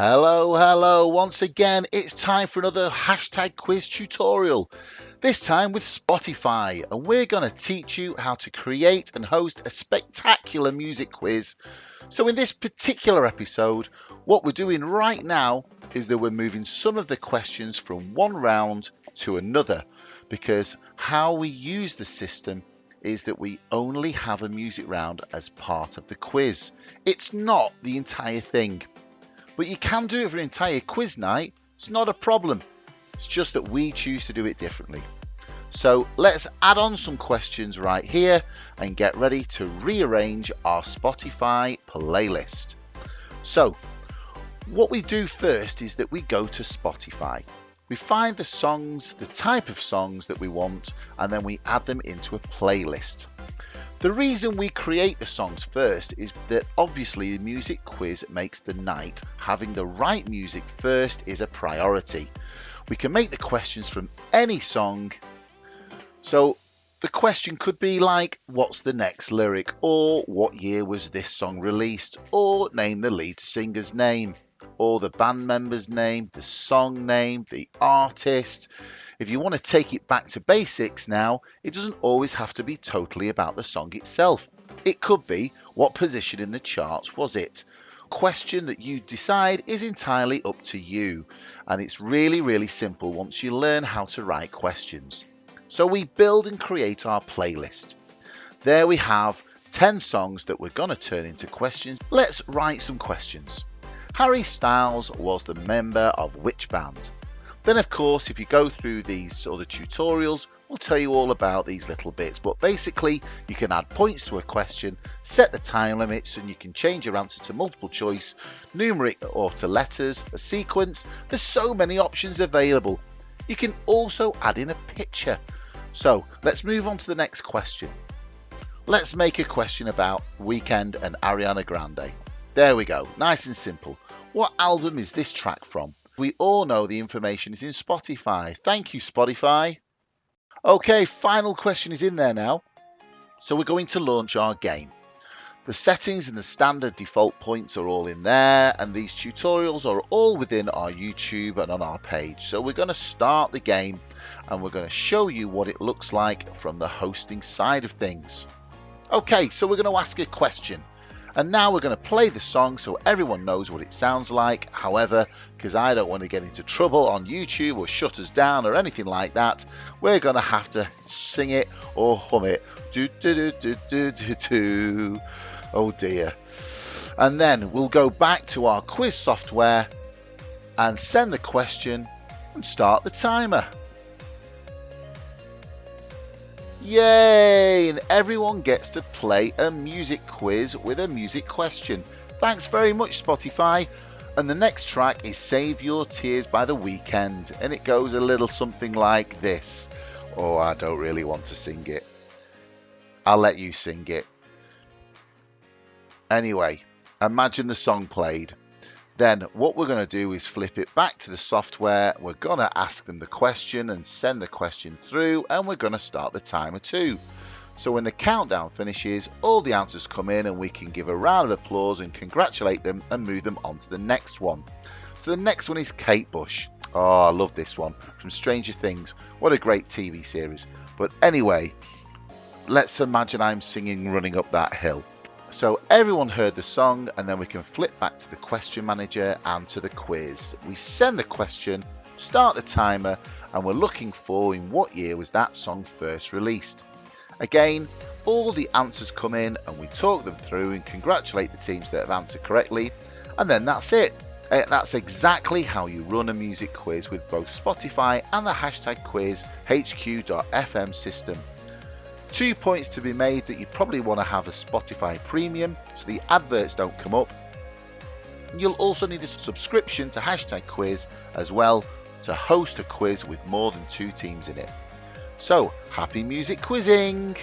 Hello, once again, it's time for another hashtag quiz tutorial, this time with Spotify, and we're going to teach you how to create and host a spectacular music quiz. So in this particular episode, what we're doing right now is that we're moving some of the questions from one round to another, because how we use the system is that we only have a music round as part of the quiz. It's not the entire thing. But you can do it for an entire quiz night. It's not a problem. It's just that we choose to do it differently. So let's add on some questions right here and get ready to rearrange our Spotify playlist. So what we do first is that we go to Spotify. We find the songs, the type of songs that we want, and then we add them into a playlist. The reason we create the songs first is that obviously the music quiz makes the night. Having the right music first is a priority. We can make the questions from any song. So the question could be like, what's the next lyric? Or what year was this song released? Or name the lead singer's name, or the band member's name, the song name, the artist. If you want to take it back to basics now, it doesn't always have to be totally about the song itself. It could be, what position in the charts was it? Question that you decide is entirely up to you, and it's really simple once you learn how to write questions. So we build and create our playlist. There we have 10 songs that we're going to turn into questions. Let's write some questions. Harry Styles was the member of which band? Then of course, if you go through these other tutorials, we'll tell you all about these little bits, but basically you can add points to a question, set the time limits, and you can change your answer to multiple choice, numeric or to letters, a sequence. There's so many options available. You can also add in a picture. So let's move on to the next question. Let's make a question about Weeknd and Ariana Grande. There we go, nice and simple. What album is this track from? We all know the information is in Spotify. Thank you, Spotify. Okay, final question is in there now. So we're going to launch our game. The settings and the standard default points are all in there, and these tutorials are all within our YouTube and on our page. So we're going to start the game and we're going to show you what it looks like from the hosting side of things. Okay, so we're going to ask a question. And now we're going to play the song so everyone knows what it sounds like. However, because I don't want to get into trouble on YouTube or shut us down or anything like that, we're going to have to sing it or hum it. Do, do, do, do, do, do, do. Oh dear. And then we'll go back to our quiz software and send the question and start the timer. Yay! And everyone gets to play a music quiz with a music question. Thanks very much, Spotify. And the next track is Save Your Tears by The Weeknd, and it goes a little something like this. Oh, I don't really want to sing it. I'll let you sing it. Anyway, imagine the song played. Then what we're going to do is flip it back to the software. We're going to ask them the question and send the question through, and we're going to start the timer too. So when the countdown finishes, all the answers come in and we can give a round of applause and congratulate them and move them on to the next one. So the next one is Kate Bush. Oh, I love this one, from Stranger Things. What a great TV series. But anyway, let's imagine I'm singing Running Up That Hill. So everyone heard the song, and then we can flip back to the question manager and to the quiz. We send the question, start the timer, and we're looking for in what year was that song first released. Again, all the answers come in and we talk them through and congratulate the teams that have answered correctly, and then that's it. That's exactly how you run a music quiz with both Spotify and the hashtag quiz HQ.FM system. 2 points to be made that you probably want to have a Spotify premium so the adverts don't come up. You'll also need a subscription to hashtag quiz as well to host a quiz with more than 2 teams in it. So happy music quizzing!